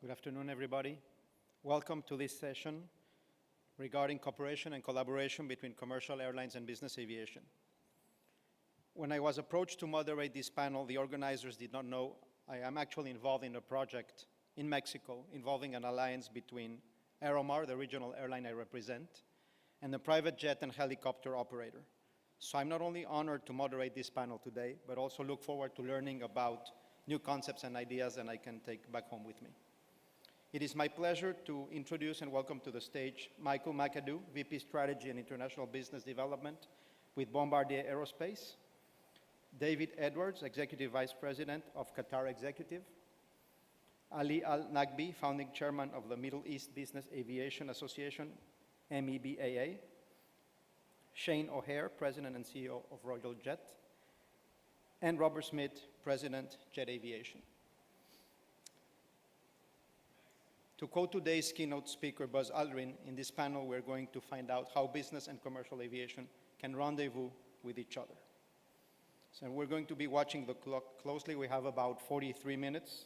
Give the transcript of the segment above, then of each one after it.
Good afternoon, everybody. Welcome to this session regarding cooperation and collaboration between commercial airlines and business aviation. When I was approached to moderate this panel, the organizers did not know I am actually involved in a project in Mexico involving an alliance between Aeromar, the regional airline I represent, and the private jet and helicopter operator. So I'm not only honored to moderate this panel today, but also look forward to learning about new concepts and ideas that I can take back home with me. It is my pleasure to introduce and welcome to the stage Michael McAdoo, VP Strategy and International Business Development with Bombardier Aerospace, David Edwards, Executive Vice President of Qatar Executive, Ali Al-Naqbi, Founding Chairman of the Middle East Business Aviation Association, MEBAA, Shane O'Hare, President and CEO of Royal Jet, and Robert Smith, President, Jet Aviation. To quote today's keynote speaker, Buzz Aldrin, in this panel we're going to find out how business and commercial aviation can rendezvous with each other. So we're going to be watching the clock closely. We have about 43 minutes,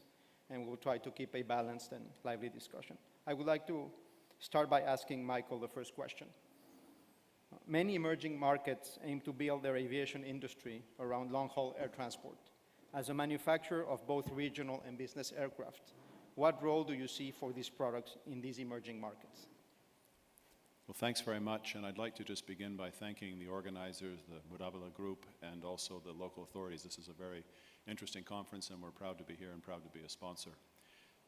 and we'll try to keep a balanced and lively discussion. I would like to start by asking Michael the first question. Many emerging markets aim to build their aviation industry around long-haul air transport. As a manufacturer of both regional and business aircraft, what role do you see for these products in these emerging markets? Well, thanks very much, and I'd like to just begin by thanking the organizers, the Murabala Group, and also the local authorities. This is a very interesting conference, and we're proud to be here and proud to be a sponsor.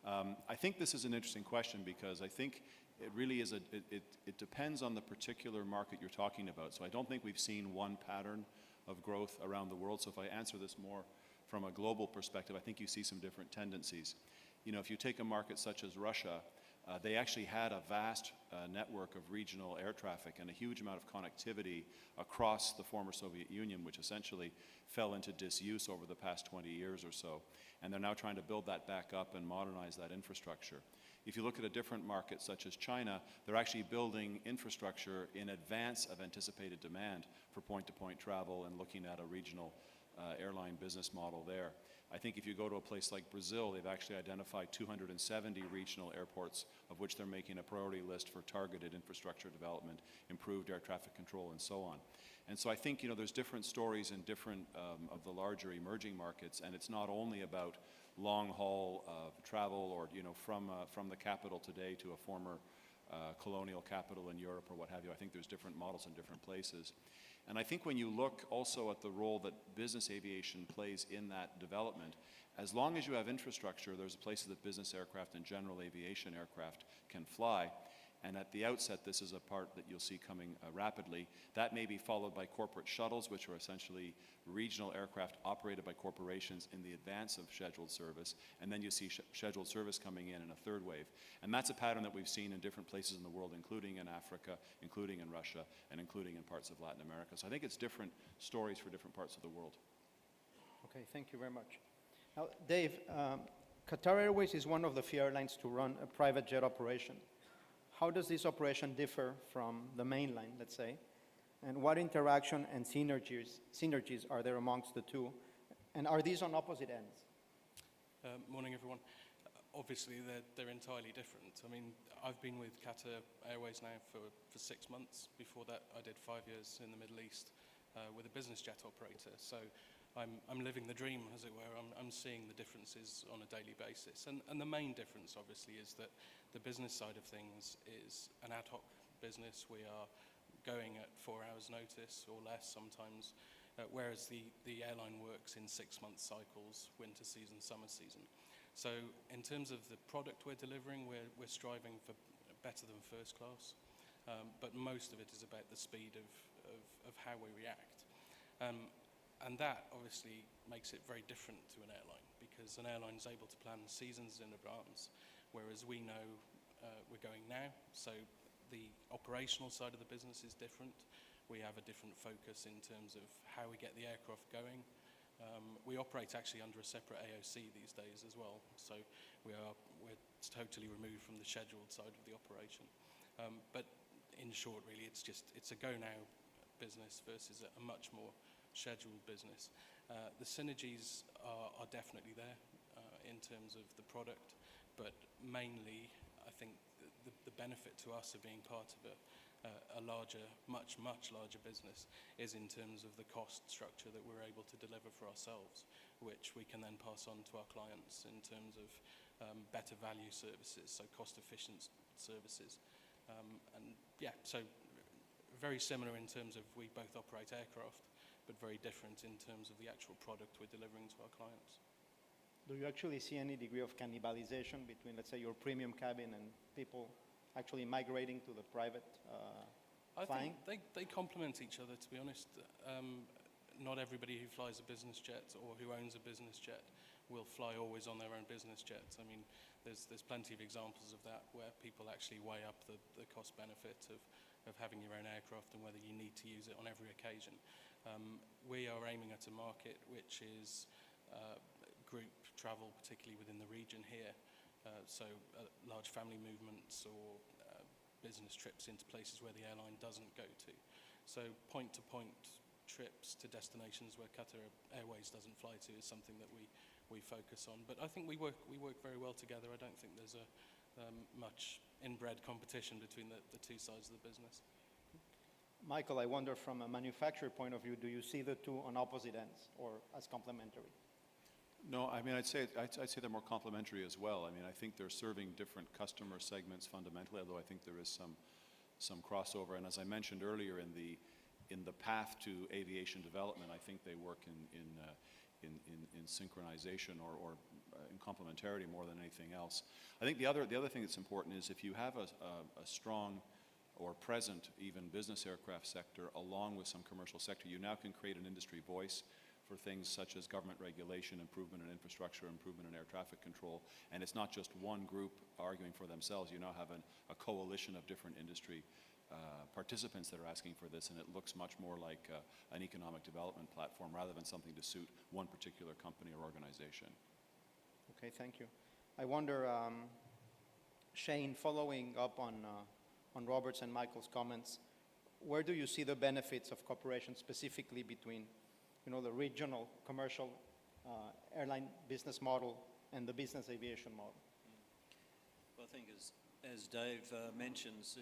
I think this is an interesting question because I think it really is it depends on the particular market you're talking about. So I don't think we've seen one pattern of growth around the world. So if I answer this more from a global perspective, I think you see some different tendencies. You know, if you take a market such as Russia, they actually had a vast network of regional air traffic and a huge amount of connectivity across the former Soviet Union, which essentially fell into disuse over the past 20 years or so. And they're now trying to build that back up and modernize that infrastructure. If you look at a different market such as China, they're actually building infrastructure in advance of anticipated demand for point-to-point travel and looking at a regional airline business model there. I think if you go to a place like Brazil, they've actually identified 270 regional airports, of which they're making a priority list for targeted infrastructure development, improved air traffic control, and so on. And so I think, you know, there's different stories in different of the larger emerging markets, and it's not only about long-haul travel or, you know, from the capital today to a former colonial capital in Europe or what have you. I think there's different models in different places. And I think when you look also at the role that business aviation plays in that development, as long as you have infrastructure, there's places that business aircraft and general aviation aircraft can fly. And at the outset, this is a part that you'll see coming rapidly. That may be followed by corporate shuttles, which are essentially regional aircraft operated by corporations in the advance of scheduled service. And then you see scheduled service coming in a third wave. And that's a pattern that we've seen in different places in the world, including in Africa, including in Russia, and including in parts of Latin America. So I think it's different stories for different parts of the world. Okay, thank you very much. Now, Dave, Qatar Airways is one of the few airlines to run a private jet operation. How does this operation differ from the mainline, let's say? And what interaction and synergies are there amongst the two? And are these on opposite ends? Morning, everyone. Obviously, they're entirely different. I mean, I've been with Qatar Airways now for 6 months. Before that, I did 5 years in the Middle East with a business jet operator. So I'm living the dream, as it were. I'm seeing the differences on a daily basis. And the main difference, obviously, is that the business side of things is an ad hoc business. We are going at 4 hours notice or less sometimes, whereas the airline works in 6-month cycles, winter season, summer season. So in terms of the product we're delivering, we're striving for better than first class. But most of it is about the speed of how we react. And that obviously makes it very different to an airline, because an airline is able to plan seasons in advance, whereas we know we're going now. So the operational side of the business is different. We have a different focus in terms of how we get the aircraft going. We operate actually under a separate AOC these days as well. So we're totally removed from the scheduled side of the operation. But in short, really, it's a go now business versus a much more scheduled business. The synergies are definitely there in terms of the product, but mainly, I think the benefit to us of being part of a larger, much larger business is in terms of the cost structure that we're able to deliver for ourselves, which we can then pass on to our clients in terms of better value services, so cost-efficient services. And yeah, so very similar in terms of we both operate aircraft, but very different in terms of the actual product we're delivering to our clients. Do you actually see any degree of cannibalization between, let's say, your premium cabin and people actually migrating to the private flying? I think they complement each other, to be honest. Not everybody who flies a business jet or who owns a business jet will fly always on their own business jets. I mean, there's plenty of examples of that where people actually weigh up the cost benefit of having your own aircraft and whether you need to use it on every occasion. We are aiming at a market which is group travel, particularly within the region here. So large family movements or business trips into places where the airline doesn't go to. So point-to-point trips to destinations where Qatar Airways doesn't fly to is something that we focus on. But I think we work very well together. I don't think there's a much inbred competition between the two sides of the business. Michael, I wonder from a manufacturer point of view, do you see the two on opposite ends or as complementary? No, I mean, I'd say they're more complementary as well. I mean, I think they're serving different customer segments fundamentally, although I think there is some crossover. And as I mentioned earlier, in the path to aviation development, I think they work in synchronization or in complementarity more than anything else. I think the other thing that's important is if you have a strong or present even business aircraft sector along with some commercial sector, you now can create an industry voice for things such as government regulation, improvement in infrastructure, improvement in air traffic control. And it's not just one group arguing for themselves. You now have a coalition of different industry participants that are asking for this, and it looks much more like an economic development platform rather than something to suit one particular company or organization. Okay, thank you. I wonder, Shane, following up on Robert's and Michael's comments, where do you see the benefits of cooperation specifically between the regional commercial airline business model and the business aviation model? Well, I think as Dave mentions,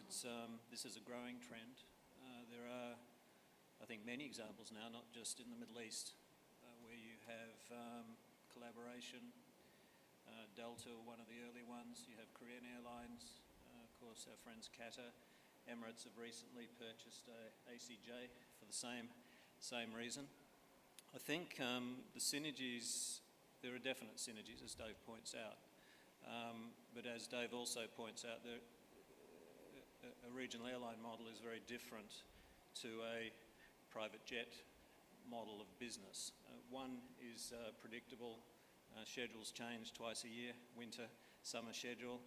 this is a growing trend. There are, I think, many examples now, not just in the Middle East, where you have collaboration. Delta, one of the early ones. You have Korean Airlines, of course, our friends Qatar. Emirates have recently purchased ACJ for the same reason. I think the synergies, there are definite synergies, as Dave points out. But as Dave also points out, a regional airline model is very different to a private jet model of business. One is predictable. Schedules change twice a year, winter, summer schedule,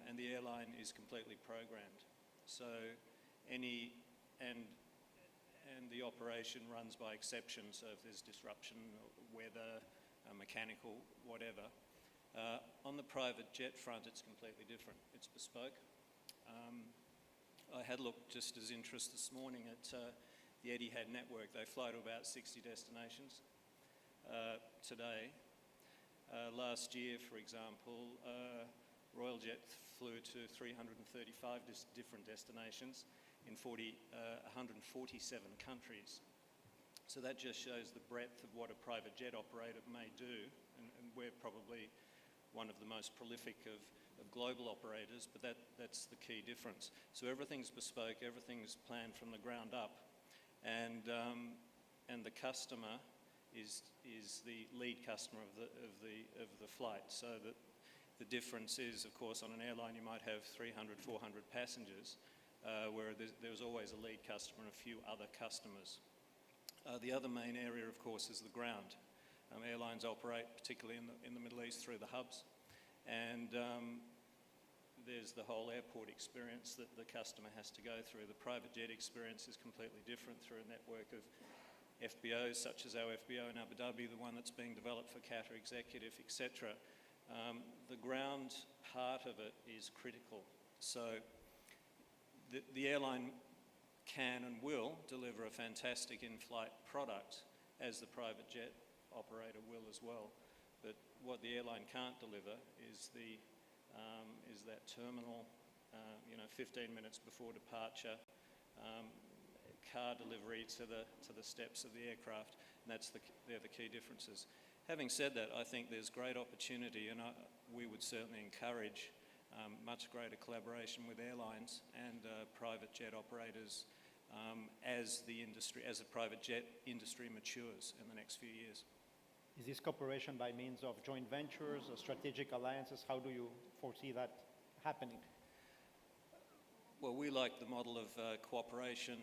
and the airline is completely programmed. So and the operation runs by exception, so if there's disruption, weather, mechanical, whatever. On the private jet front, it's completely different. It's bespoke. I had looked just as interest this morning at the Etihad network. They fly to about 60 destinations today. Last year, for example, Royal Jet flew to 335 different destinations in 147 countries. So that just shows the breadth of what a private jet operator may do, and we're probably one of the most prolific of global operators, but that's the key difference. So everything's bespoke, everything's planned from the ground up, and the customer is the lead customer of the flight. So that the difference is, of course, on an airline you might have 300, 400 passengers, where there's always a lead customer and a few other customers. The other main area, of course, is the ground. Airlines operate, particularly in the Middle East, through the hubs, and there's the whole airport experience that the customer has to go through. The private jet experience is completely different through a network of FBOs, such as our FBO in Abu Dhabi, the one that's being developed for Qatar Executive, etc. The ground part of it is critical. So the airline can and will deliver a fantastic in-flight product, as the private jet operator will as well. But what the airline can't deliver is the is that terminal, 15 minutes before departure, car delivery to the steps of the aircraft, and they're the key differences. Having said that, I think there's great opportunity, and we would certainly encourage much greater collaboration with airlines and private jet operators as the private jet industry matures in the next few years. Is this cooperation by means of joint ventures or strategic alliances? How do you foresee that happening? Well, we like the model of cooperation.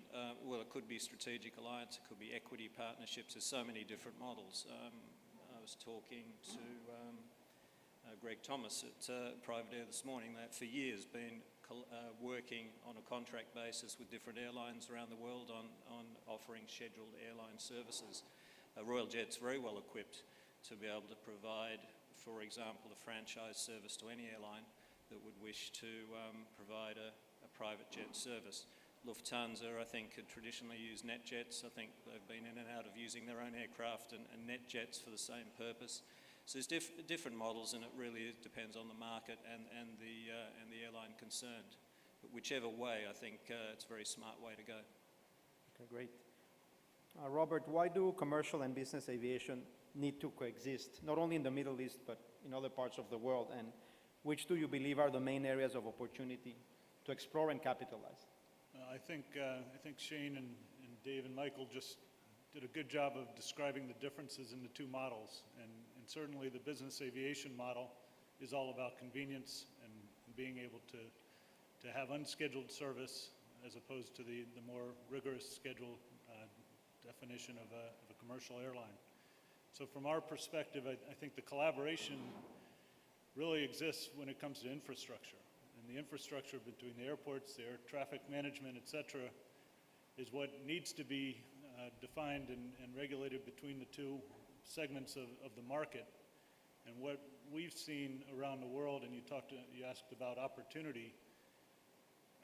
Well, it could be strategic alliance, it could be equity partnerships. There's so many different models. I was talking to Greg Thomas at Private Air this morning. That for years been working on a contract basis with different airlines around the world on offering scheduled airline services. Royal Jet's very well equipped to be able to provide, for example, a franchise service to any airline that would wish to provide a private jet service. Lufthansa, I think, had traditionally used NetJets. I think they've been in and out of using their own aircraft and NetJets for the same purpose. So there's different models, and it really depends on the market and the airline concerned. But whichever way, I think it's a very smart way to go. Okay, great. Robert, why do commercial and business aviation need to coexist, not only in the Middle East, but in other parts of the world? And which do you believe are the main areas of opportunity to explore and capitalize? I think Shane and Dave and Michael just did a good job of describing the differences in the two models. And certainly the business aviation model is all about convenience and being able to have unscheduled service as opposed to the more rigorous schedule definition of a commercial airline. So from our perspective, I think the collaboration really exists when it comes to infrastructure. And the infrastructure between the airports, the air traffic management, et cetera, is what needs to be defined and regulated between the two segments of the market. And what we've seen around the world, and you asked about opportunity,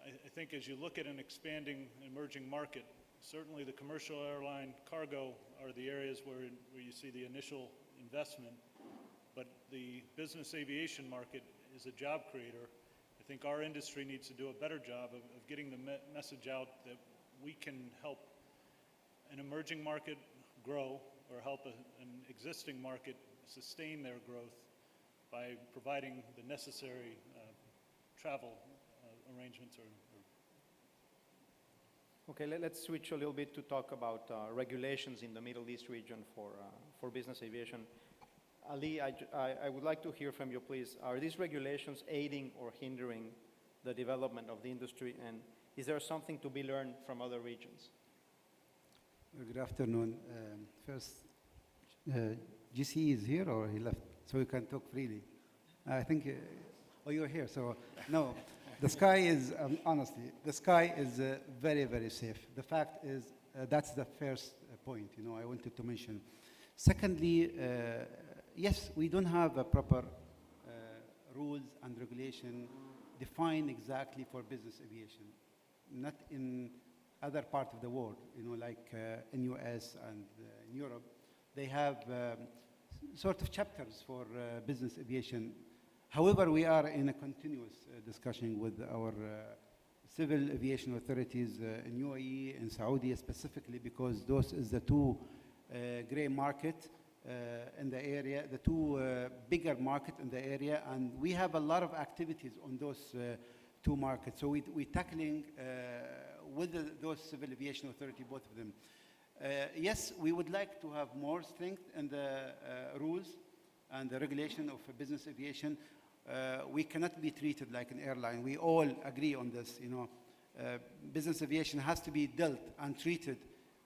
I think as you look at an expanding emerging market, certainly the commercial airline cargo are the areas where you see the initial investment, but the business aviation market is a job creator. I think our industry needs to do a better job of getting the message out that we can help an emerging market grow or help an existing market sustain their growth by providing the necessary travel arrangements. Okay, let's switch a little bit to talk about regulations in the Middle East region for business aviation. Ali, I would like to hear from you, please. Are these regulations aiding or hindering the development of the industry, and is there something to be learned from other regions? Good afternoon. First, GC is here or he left? So you can talk freely. I think, oh, you're here, so no. The sky is, honestly, the sky is very, very safe. The fact is, that's the first point, I wanted to mention. Secondly, yes, we don't have a proper rules and regulation defined exactly for business aviation. Not in other parts of the world, like in US and in Europe. They have sort of chapters for business aviation. However, we are in a continuous discussion with our civil aviation authorities in UAE and Saudi specifically, because those is the two gray market in the area, the two bigger market in the area, and we have a lot of activities on those two markets. So we're tackling with those civil aviation authority, both of them. Yes, we would like to have more strength in the rules and the regulation of business aviation. We cannot be treated like an airline. We all agree on this. Business aviation has to be dealt and treated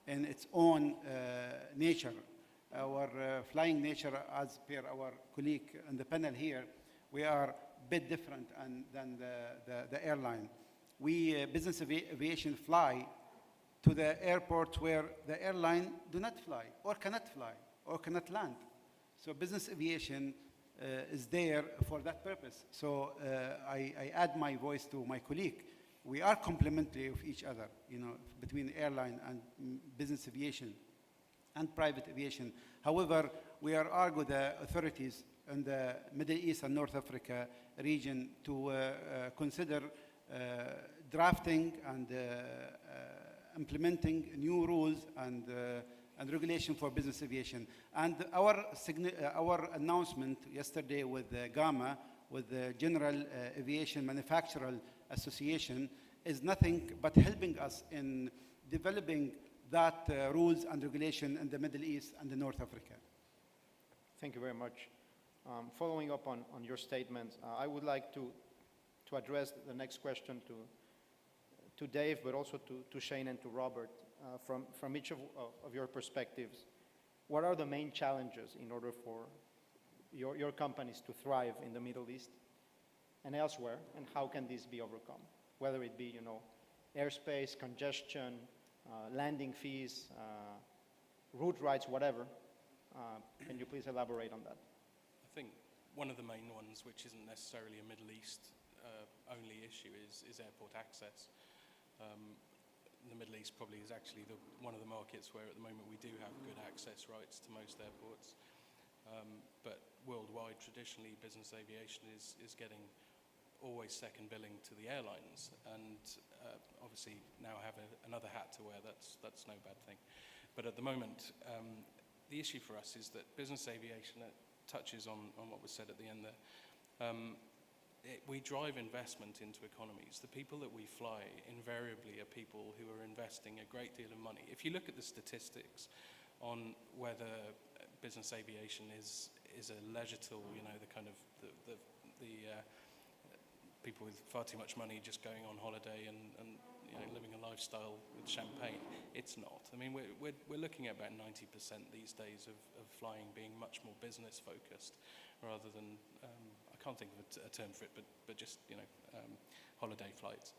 in its own nature. Our flying nature, as per our colleague on the panel here, we are a bit different than the airline. We, business aviation, fly to the airport where the airline do not fly or cannot land. So business aviation is there for that purpose. So I add my voice to my colleague. We are complementary of each other, between airline and business aviation and private aviation. However, we are arguing the authorities in the Middle East and North Africa, region to consider drafting and implementing new rules and regulation for business aviation. And our announcement yesterday with GAMA, with the General Aviation Manufacturer Association, is nothing but helping us in developing that rules and regulation in the Middle East and the North Africa. Thank you very much. Following up on your statements, I would like to address the next question to Dave, but also to Shane and to Robert. From each of your perspectives, what are the main challenges in order for your companies to thrive in the Middle East and elsewhere, and how can this be overcome? Whether it be, airspace, congestion, landing fees, route rights, whatever. Can you please elaborate on that? I think one of the main ones, which isn't necessarily a Middle East only issue, is airport access. The Middle East probably is actually one of the markets where at the moment we do have good access rights to most airports. But worldwide, traditionally, business aviation is getting always second billing to the airlines, and obviously now have another hat to wear. That's no bad thing. But at the moment, the issue for us is that business aviation touches on what was said at the end there. We drive investment into economies. The people that we fly invariably are people who are investing a great deal of money. If you look at the statistics on whether business aviation is a leisure tool, the kind of the people with far too much money just going on holiday and living a lifestyle with champagne, it's not. I mean, we're looking at about 90% these days of flying being much more business focused rather than I can't think of a term for it, but just holiday flights.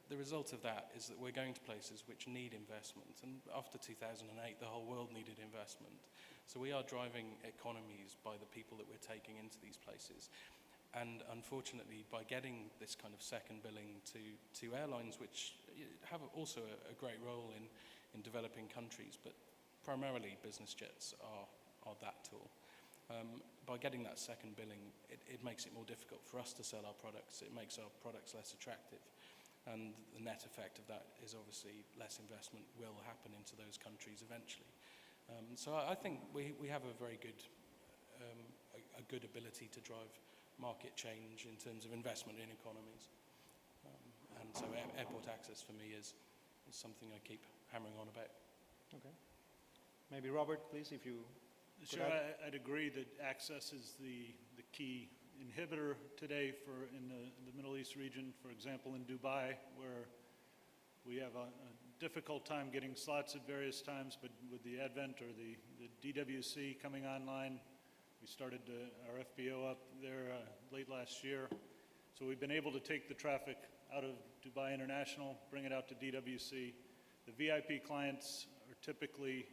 The result of that is that we're going to places which need investment, and after 2008 the whole world needed investment. So we are driving economies by the people that we're taking into these places. And unfortunately, by getting this kind of second billing to airlines, which have also a great role in developing countries, but primarily business jets are that tool. By getting that second billing, it makes it more difficult for us to sell our products. It makes our products less attractive. And the net effect of that is obviously less investment will happen into those countries eventually. So I think we have a very good, a good ability to drive market change in terms of investment in economies. And so airport access for me is something I keep hammering on about. Okay. Maybe Robert, please, if you Sure, I'd agree that access is the key inhibitor today in the Middle East region. For example, in Dubai, where we have a difficult time getting slots at various times, but with the advent or the DWC coming online, we started our FBO up there late last year. So we've been able to take the traffic out of Dubai International, bring it out to DWC. The VIP clients are typically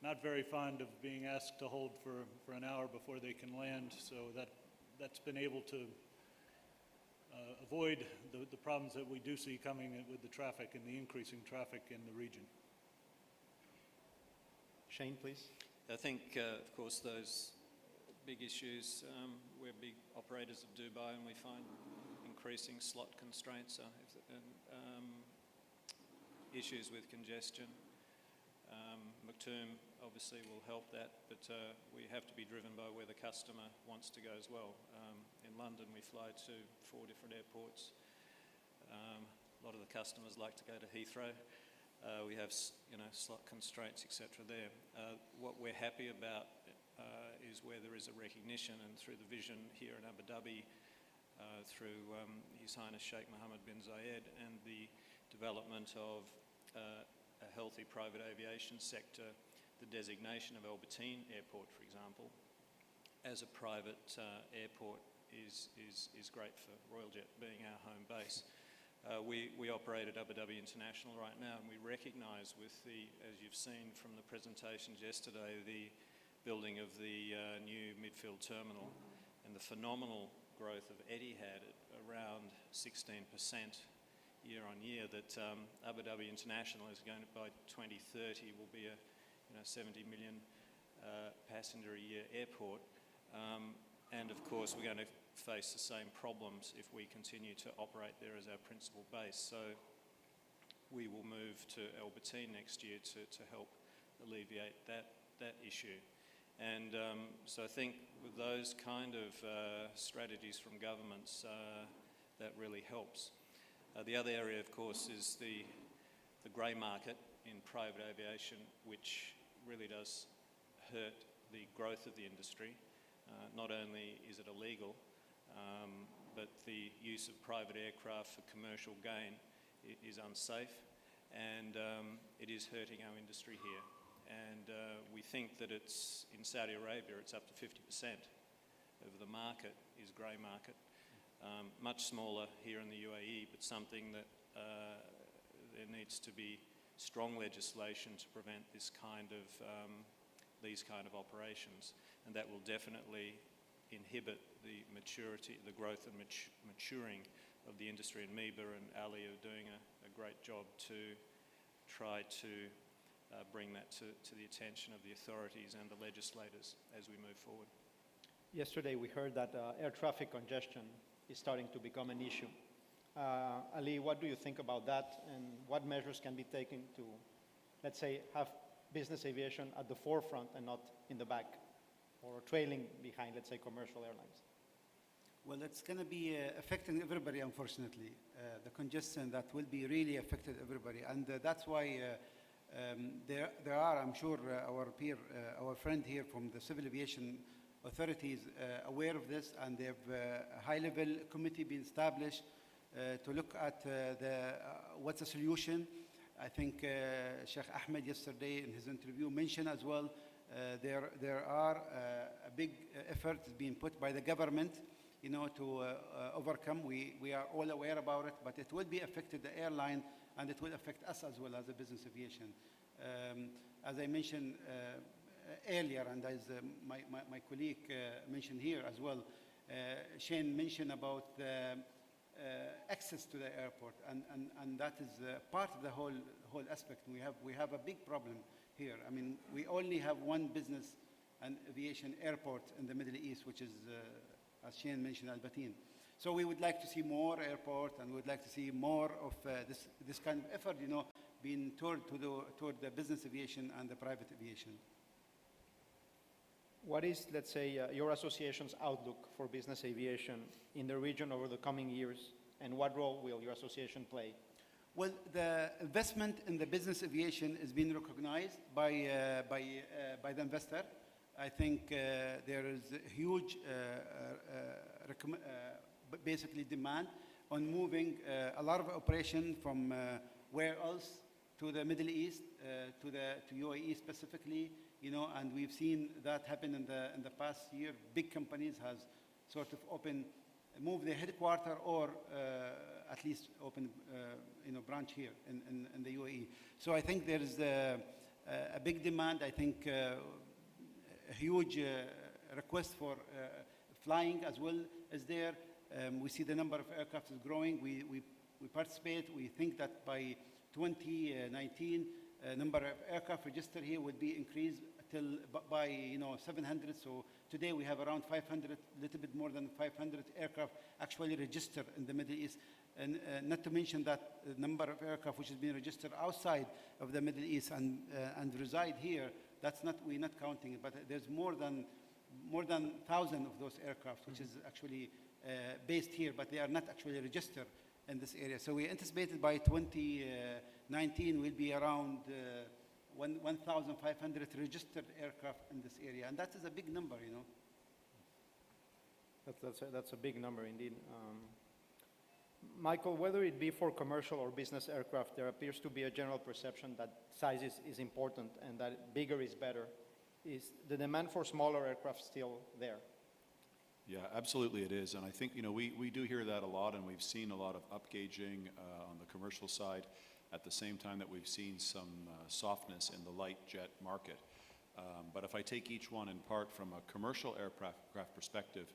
not very fond of being asked to hold for an hour before they can land, so that's been able to avoid the problems that we do see coming with the traffic and the increasing traffic in the region. Shane, please. I think, of course, those big issues, we're big operators of Dubai, and we find increasing slot constraints, issues with congestion. Maktoum obviously will help that, but we have to be driven by where the customer wants to go as well. In London, we fly to 4 different airports. A lot of the customers like to go to Heathrow. We have, slot constraints, etc. there. What we're happy about is where there is a recognition, and through the vision here in Abu Dhabi, through His Highness Sheikh Mohammed bin Zayed, and the development of a healthy private aviation sector, the designation of Albertine Airport, for example, as a private airport is great for Royal Jet being our home base. We operate at Abu Dhabi International right now, and we recognise with as you've seen from the presentations yesterday, the building of the new midfield terminal and the phenomenal growth of Etihad at around 16% year on year, that Abu Dhabi International is going to, by 2030, will be a 70 million passenger a year airport. And of course, we're going to face the same problems if we continue to operate there as our principal base. So we will move to Albertine next year to help alleviate that issue. And so I think with those kind of strategies from governments, that really helps. The other area, of course, is the grey market in private aviation, which really does hurt the growth of the industry. Not only is it illegal, but the use of private aircraft for commercial gain is unsafe, and it is hurting our industry here. And we think that it's, in Saudi Arabia, it's up to 50% of the market is grey market. Much smaller here in the UAE, but something that there needs to be strong legislation to prevent this these kind of operations, and that will definitely inhibit the maturity, the growth and maturing of the industry. And MEBA and Ali are doing a great job to try to bring that to the attention of the authorities and the legislators as we move forward. Yesterday we heard that air traffic congestion is starting to become an issue. Ali, what do you think about that, and what measures can be taken to, let's say, have business aviation at the forefront and not in the back, or trailing behind, let's say, commercial airlines? Well, it's going to be affecting everybody, unfortunately. The congestion, that will be really affected everybody. And that's why there are, I'm sure, our friend here from the Civil Aviation authorities aware of this, and they have a high-level committee being established to look at what's the solution. I think Sheikh Ahmed yesterday in his interview mentioned as well there are a big effort being put by the government, to overcome. We are all aware about it, but it will be affected the airline, and it will affect us as well as a business aviation. As I mentioned earlier, and as my colleague mentioned here as well, Shane mentioned about the access to the airport, and that is part of the whole aspect. We have a big problem here. I mean, we only have one business and aviation airport in the Middle East, which is, as Shane mentioned, Albertine. So we would like to see more airport, and we would like to see more of this kind of effort, being toward the business aviation and the private aviation. What is, let's say, your association's outlook for business aviation in the region over the coming years, and what role will your association play? Well, the investment in the business aviation is being recognized by the investor. I think there is a huge, basically demand on moving a lot of operation from where else to the Middle East, to UAE specifically, and we've seen that happen in the past year. Big companies has sort of moved their headquarters, or at least open, branch here in the UAE. So I think there is a big demand. I think a huge request for flying as well is there. We see the number of aircraft is growing. We participate. We think that by 2019, number of aircraft registered here will be increased till by 700. So today we have around 500, a little bit more than 500 aircraft actually registered in the Middle East, and not to mention that the number of aircraft which is being registered outside of the Middle East and reside here. We're not counting it, but there's more than 1,000 of those aircraft which is actually based here, but they are not actually registered in this area. So we anticipated by 2019 will be around 1,500 registered aircraft in this area, and that is a big number, That's a big number indeed. Michael, whether it be for commercial or business aircraft, there appears to be a general perception that size is important and that bigger is better. Is the demand for smaller aircraft still there? Yeah, absolutely it is. And I think, we do hear that a lot, and we've seen a lot of upgauging on the commercial side at the same time that we've seen some softness in the light jet market. But if I take each one in part from a commercial aircraft perspective,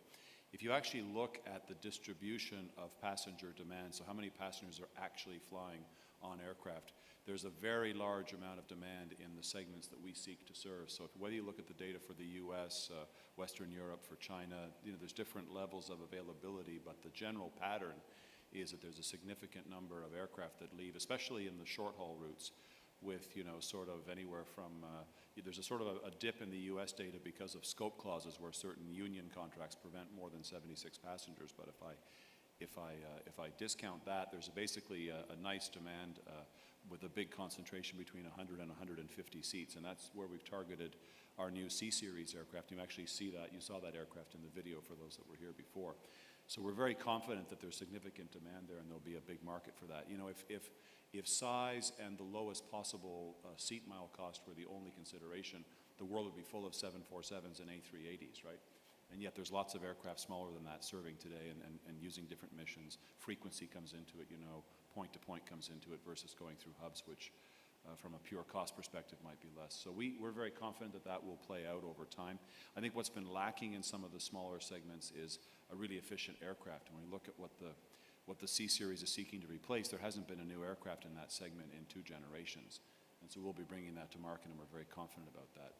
if you actually look at the distribution of passenger demand, so how many passengers are actually flying on aircraft, there's a very large amount of demand in the segments that we seek to serve. So whether you look at the data for the US, Western Europe, for China, there's different levels of availability, but the general pattern is that there's a significant number of aircraft that leave, especially in the short-haul routes, with, sort of anywhere from, there's a sort of a dip in the US data because of scope clauses where certain union contracts prevent more than 76 passengers, but if I discount that, there's basically a nice demand with a big concentration between 100 and 150 seats, and that's where we've targeted our new C-Series aircraft. You actually see that, you saw that aircraft in the video for those that were here before. So we're very confident that there's significant demand there and there'll be a big market for that. If size and the lowest possible seat mile cost were the only consideration, the world would be full of 747s and A380s, right? And yet there's lots of aircraft smaller than that serving today and using different missions. Frequency comes into it, point-to-point comes into it versus going through hubs, which from a pure cost perspective might be less. So we're very confident that that will play out over time. I think what's been lacking in some of the smaller segments is a really efficient aircraft. And when we look at what the C-Series is seeking to replace, there hasn't been a new aircraft in that segment in 2 generations. And so we'll be bringing that to market, and we're very confident about that.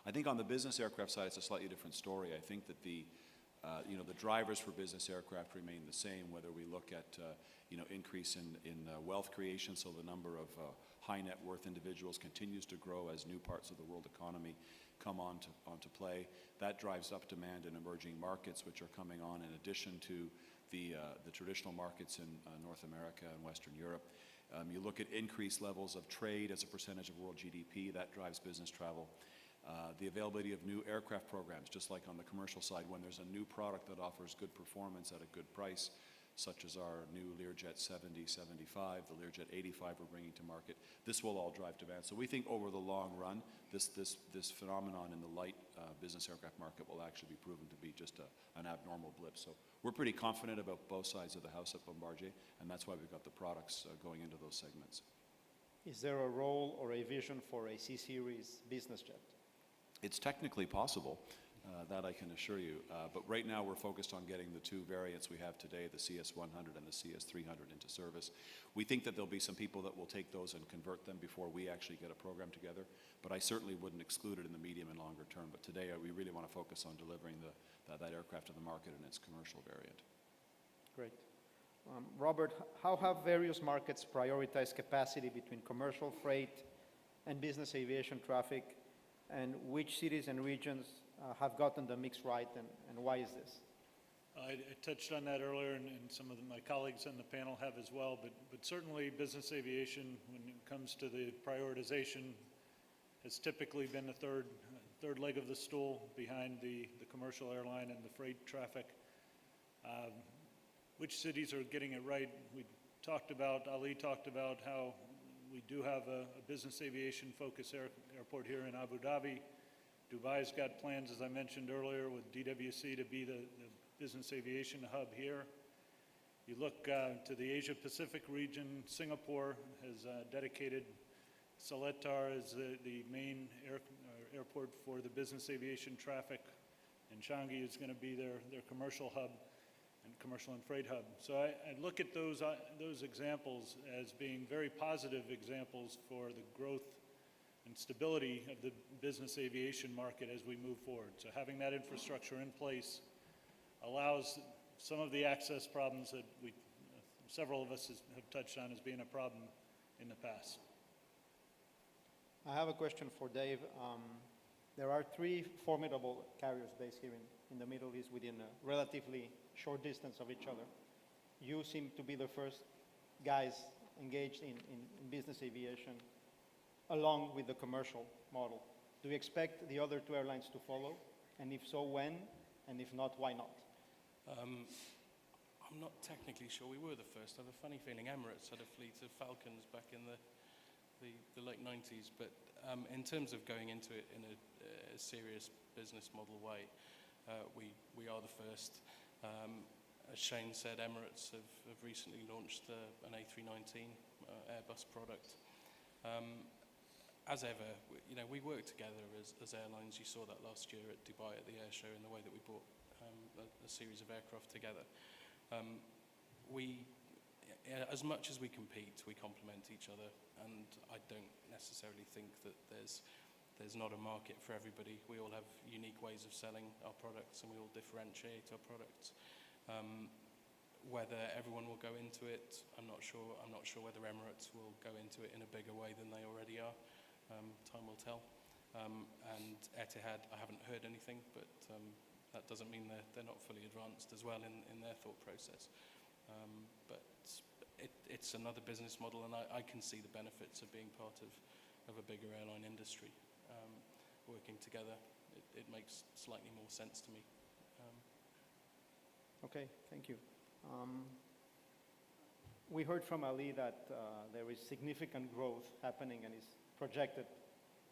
I think on the business aircraft side, it's a slightly different story. I think that the drivers for business aircraft remain the same, whether we look at increase in wealth creation, so the number of high net worth individuals continues to grow as new parts of the world economy come onto play. That drives up demand in emerging markets, which are coming on in addition to the traditional markets in North America and Western Europe. You look at increased levels of trade as a percentage of world GDP, that drives business travel. The availability of new aircraft programs, just like on the commercial side, when there's a new product that offers good performance at a good price, such as our new Learjet 70, 75, the Learjet 85 we're bringing to market, this will all drive demand. So we think over the long run, this phenomenon in the light business aircraft market will actually be proven to be just an abnormal blip. So we're pretty confident about both sides of the house at Bombardier, and that's why we've got the products going into those segments. Is there a role or a vision for a C-Series business jet? It's technically possible, that I can assure you. But right now we're focused on getting the 2 variants we have today, the CS100 and the CS300, into service. We think that there'll be some people that will take those and convert them before we actually get a program together. But I certainly wouldn't exclude it in the medium and longer term. But today we really want to focus on delivering that aircraft to the market in its commercial variant. Great. Robert, how have various markets prioritized capacity between commercial freight and business aviation traffic, and which cities and regions have gotten the mix right, and why is this? I touched on that earlier, and some of my colleagues on the panel have as well, but certainly business aviation, when it comes to the prioritization, has typically been the third leg of the stool behind the commercial airline and the freight traffic. Which cities are getting it right? Ali talked about how we do have a business aviation focused airport here in Abu Dhabi. Dubai's got plans, as I mentioned earlier, with DWC to be the business aviation hub here. You look to the Asia Pacific region, Singapore has dedicated Seletar as the main airport for the business aviation traffic, and Changi is going to be their commercial hub and commercial and freight hub. So I look at those examples as being very positive examples for the growth and stability of the business aviation market as we move forward. So having that infrastructure in place allows some of the access problems that several of us have touched on as being a problem in the past. I have a question for Dave. There are 3 formidable carriers based here in the Middle East within a relatively short distance of each other. You seem to be the first guys engaged in business aviation along with the commercial model. Do you expect the other 2 airlines to follow? And if so, when? And if not, why not? I'm not technically sure we were the first. I have a funny feeling Emirates had a fleet of Falcons back in the late 90s. But in terms of going into it in a serious business model way, we are the first. As Shane said, Emirates have recently launched an A319 Airbus product. As ever, we work together as airlines. You saw that last year at Dubai at the air show in the way that we brought a series of aircraft together. as much as we compete, we complement each other, and I don't necessarily think that there's not a market for everybody. We all have unique ways of selling our products, and we all differentiate our products. Whether everyone will go into it, I'm not sure. I'm not sure whether Emirates will go into it in a bigger way than they already are. Time will tell. And Etihad, I haven't heard anything, but that doesn't mean they're not fully advanced as well in their thought process. But it's another business model, and I can see the benefits of being part of a bigger airline industry. Working together, it makes slightly more sense to me. Okay, thank you. We heard from Ali that there is significant growth happening and is projected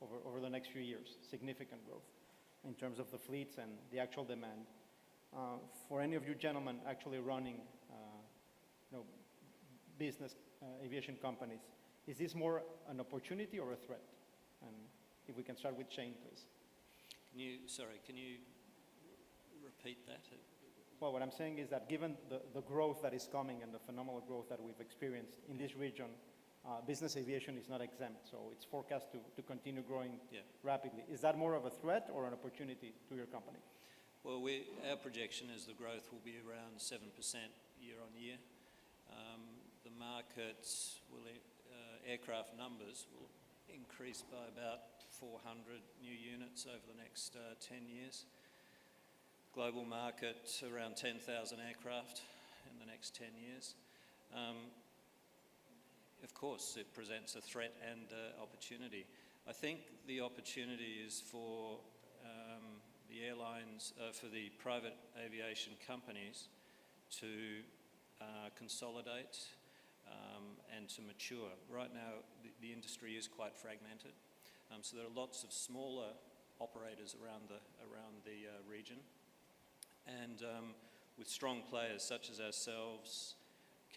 over the next few years, significant growth in terms of the fleets and the actual demand. For any of you gentlemen actually running business aviation companies, is this more an opportunity or a threat? And if we can start with Shane, please. Can you repeat that? Well, what I'm saying is that given the growth that is coming and the phenomenal growth that we've experienced in this region, business aviation is not exempt, so it's forecast to continue growing rapidly. Is that more of a threat or an opportunity to your company? Well, our projection is the growth will be around 7% year on year. The markets aircraft numbers will increase by about 400 new units over the next 10 years. Global market around 10,000 aircraft in the next 10 years. Of course, it presents a threat and opportunity. I think the opportunity is for the airlines, for the private aviation companies to consolidate and to mature. Right now, the industry is quite fragmented. So there are lots of smaller operators around the region. And with strong players such as ourselves,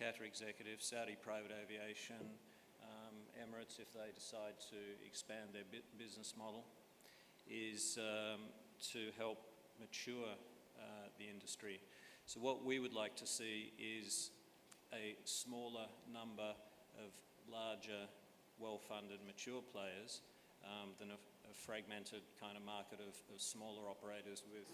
Qatar Executive, Saudi Private Aviation, Emirates, if they decide to expand their business model, is to help mature the industry. So what we would like to see is a smaller number of larger, well-funded, mature players than a fragmented kind of market of smaller operators with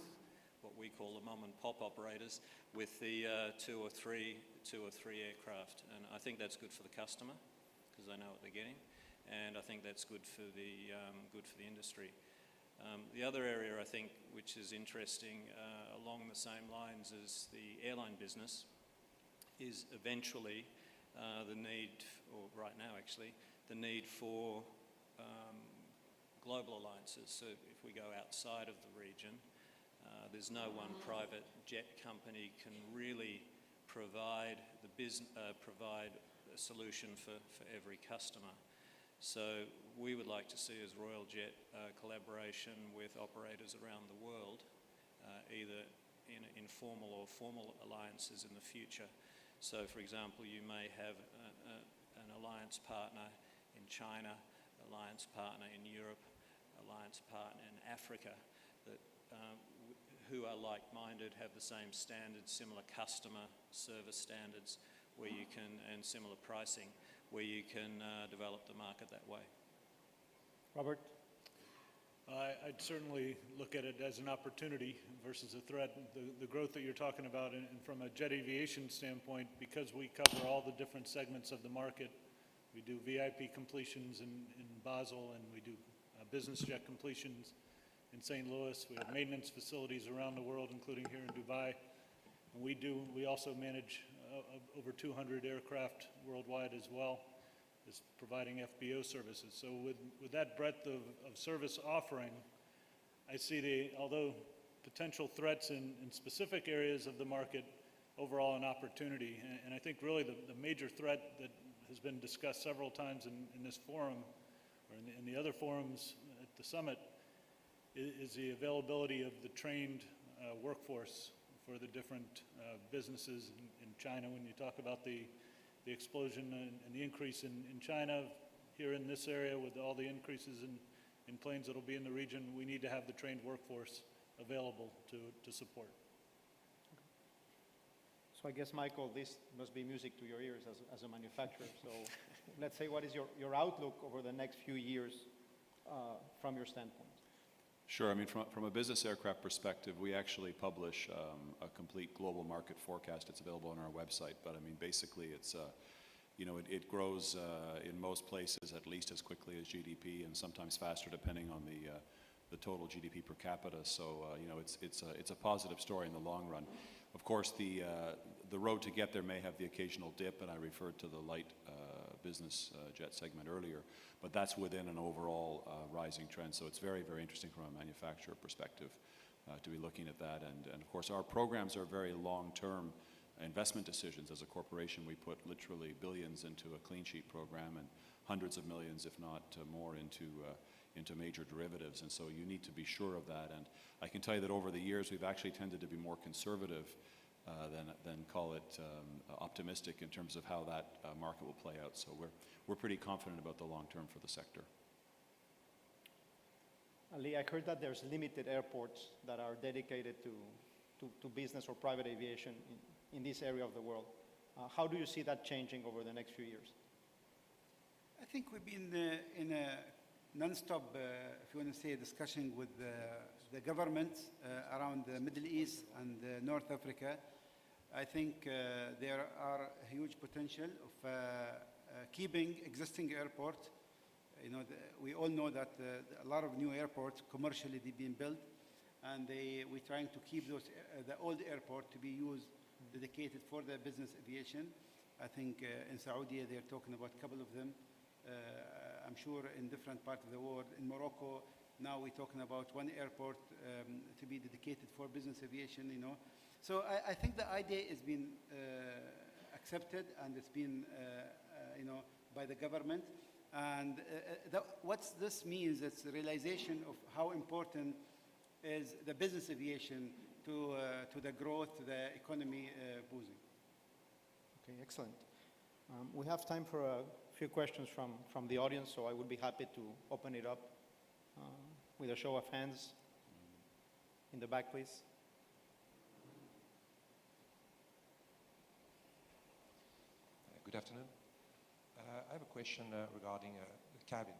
what we call the mom and pop operators with the two or three aircraft. And I think that's good for the customer because they know what they're getting, and I think that's good for the industry. The other area I think which is interesting along the same lines as the airline business is eventually the need, or right now actually, the need for global alliances. So if we go outside of the region, there's no one private jet company can really provide a solution for every customer. So we would like to see as Royal Jet collaboration with operators around the world, either in informal or formal alliances in the future. So for example, you may have an alliance partner in China, alliance partner in Europe, alliance partner in Africa, that who are like-minded, have the same standards, similar customer service standards, where you can, and similar pricing, where you can develop the market that way. Robert? I'd certainly look at it as an opportunity versus a threat. The growth that you're talking about, and from a jet aviation standpoint, because we cover all the different segments of the market, we do VIP completions in Basel, and we do business jet completions in St. Louis. We have maintenance facilities around the world, including here in Dubai. And we also manage over 200 aircraft worldwide as well, as providing FBO services. So with that breadth of service offering, I see although potential threats in specific areas of the market, overall an opportunity. And I think really the major threat that has been discussed several times in this forum, or in the other forums at the summit, is the availability of the trained workforce for the different businesses in China. When you talk about the explosion and the increase in China, here in this area with all the increases in planes that will be in the region, we need to have the trained workforce available to support. So I guess, Michael, this must be music to your ears as a manufacturer. So let's say, what is your outlook over the next few years from your standpoint? Sure. I mean, from a business aircraft perspective, we actually publish a complete global market forecast. It's available on our website. But I mean, basically, it's it grows in most places at least as quickly as GDP, and sometimes faster, depending on the total GDP per capita. So it's a positive story in the long run. Of course, the road to get there may have the occasional dip, and I referred to the light business jet segment earlier, but that's within an overall rising trend. So it's very, very interesting from a manufacturer perspective to be looking at that. And of course, our programs are very long-term investment decisions. As a corporation, we put literally billions into a clean sheet program and hundreds of millions, if not more, into major derivatives. And so you need to be sure of that. And I can tell you that over the years, we've actually tended to be more conservative than call it optimistic in terms of how that market will play out. So we're pretty confident about the long term for the sector. Ali, I heard that there's limited airports that are dedicated to business or private aviation in this area of the world. How do you see that changing over the next few years? I think we've been in a non-stop, if you want to say, discussion with the government around the Middle East and North Africa. I think there are a huge potential of keeping existing airports. We all know that a lot of new airports commercially they've been built, and we're trying to keep those the old airport to be used dedicated for the business aviation. I think in Saudi they're talking about a couple of them. I'm sure in different parts of the world. In Morocco, now we're talking about one airport to be dedicated for business aviation, So I think the idea has been accepted, and it's been, by the government. And what this means, it's the realization of how important is the business aviation to the growth, to the economy booming. Okay, excellent. We have time for a few questions from the audience, so I would be happy to open it up with a show of hands. In the back, please. Good afternoon. I have a question regarding the cabin.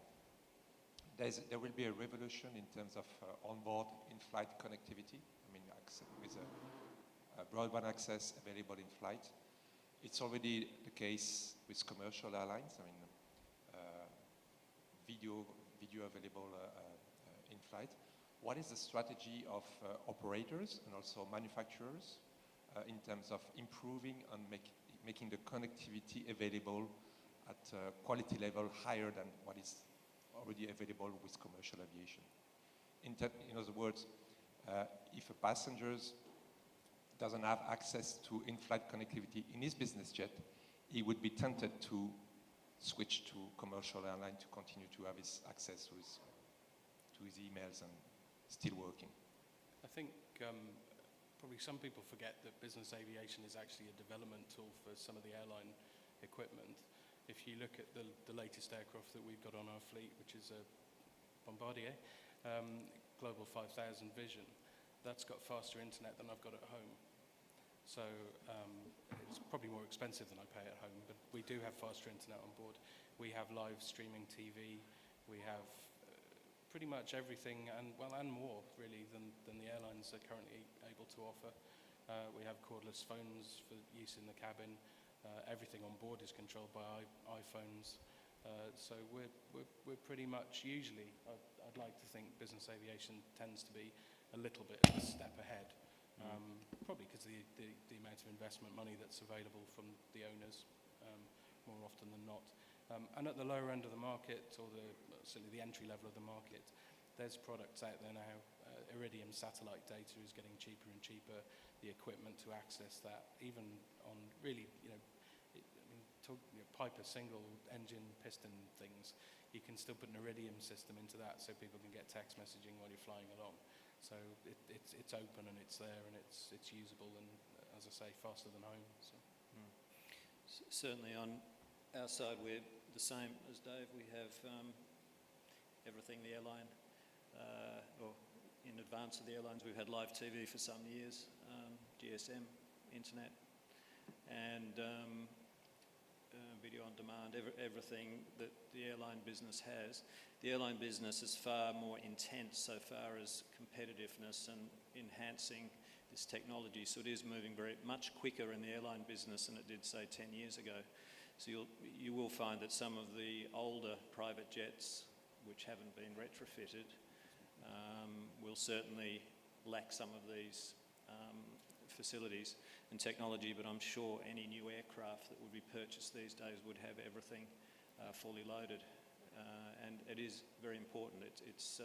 There will be a revolution in terms of onboard in-flight connectivity. I mean, with a broadband access available in flight. It's already the case with commercial airlines. I mean, video available in flight. What is the strategy of operators and also manufacturers in terms of improving and making the connectivity available at a quality level higher than what is already available with commercial aviation? In other words, if a passenger doesn't have access to in-flight connectivity in his business jet, he would be tempted to switch to commercial airline to continue to have his access to his emails and still working. I think probably some people forget that business aviation is actually a development tool for some of the airline equipment. If you look at the latest aircraft that we've got on our fleet, which is a Bombardier Global 5000 Vision, that's got faster internet than I've got at home. So it's probably more expensive than I pay at home, but we do have faster internet on board. We have live streaming TV. We have pretty much everything, and more really than the airlines are currently able to offer. We have cordless phones for use in the cabin. Everything on board is controlled by iPhones. So we're pretty much usually, I'd like to think business aviation tends to be a little bit of a step ahead. Probably because the amount of investment money that's available from the owners more often than not. And at the lower end of the market, or certainly the entry level of the market, there's products out there now. Iridium satellite data is getting cheaper and cheaper. The equipment to access that, even on really, Piper single engine piston things, you can still put an Iridium system into that so people can get text messaging while you're flying along. So it's open and it's there and it's usable and, as I say, faster than home. So. Certainly on our side we're the same as Dave. We have everything the airline, or in advance of the airlines, we've had live TV for some years, GSM, internet. and video on demand, everything that the airline business has. The airline business is far more intense so far as competitiveness and enhancing this technology. So it is moving very much quicker in the airline business than it did, say, 10 years ago. So you will find that some of the older private jets, which haven't been retrofitted, will certainly lack some of these facilities and technology, but I'm sure any new aircraft that would be purchased these days would have everything fully loaded. And it is very important. It's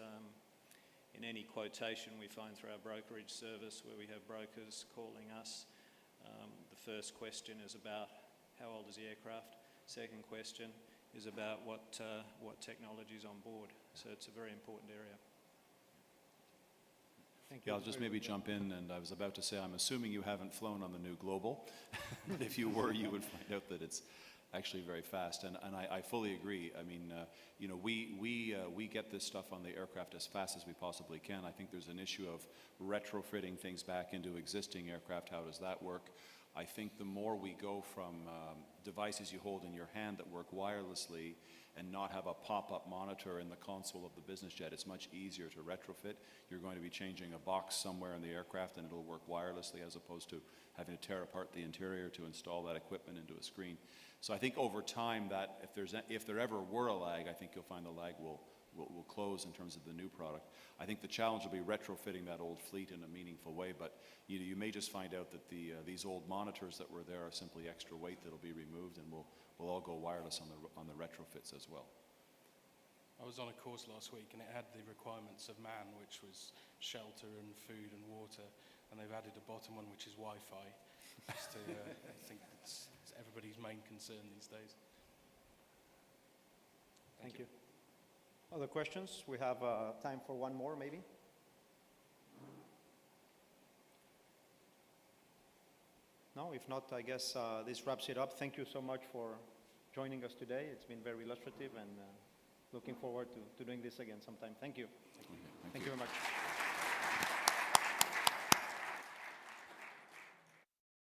in any quotation we find through our brokerage service where we have brokers calling us, the first question is about how old is the aircraft? Second question is about what technology is on board. So it's a very important area. Thank you. Yeah, I'll just maybe jump in, and I was about to say, I'm assuming you haven't flown on the new Global. If you were, you would find out that it's actually very fast, and I fully agree. I mean, you know, we get this stuff on the aircraft as fast as we possibly can. I think there's an issue of retrofitting things back into existing aircraft. How does that work? I think the more we go from devices you hold in your hand that work wirelessly and not have a pop-up monitor in the console of the business jet, it's much easier to retrofit. You're going to be changing a box somewhere in the aircraft and it'll work wirelessly as opposed to having to tear apart the interior to install that equipment into a screen. So I think over time that if there ever were a lag, I think you'll find the lag will close in terms of the new product. I think the challenge will be retrofitting that old fleet in a meaningful way, but you may just find out that these old monitors that were there are simply extra weight that'll be removed, and we'll all go wireless on the retrofits as well. I was on a course last week and it had the requirements of man, which was shelter and food and water, and they've added a bottom one which is Wi-Fi. Just to, I think it's everybody's main concern these days. Thank you. Other questions? We have time for one more, maybe. No, if not, I guess this wraps it up. Thank you so much for joining us today. It's been very illustrative, and looking forward to doing this again sometime. Thank you. Thank you. Thank you very much.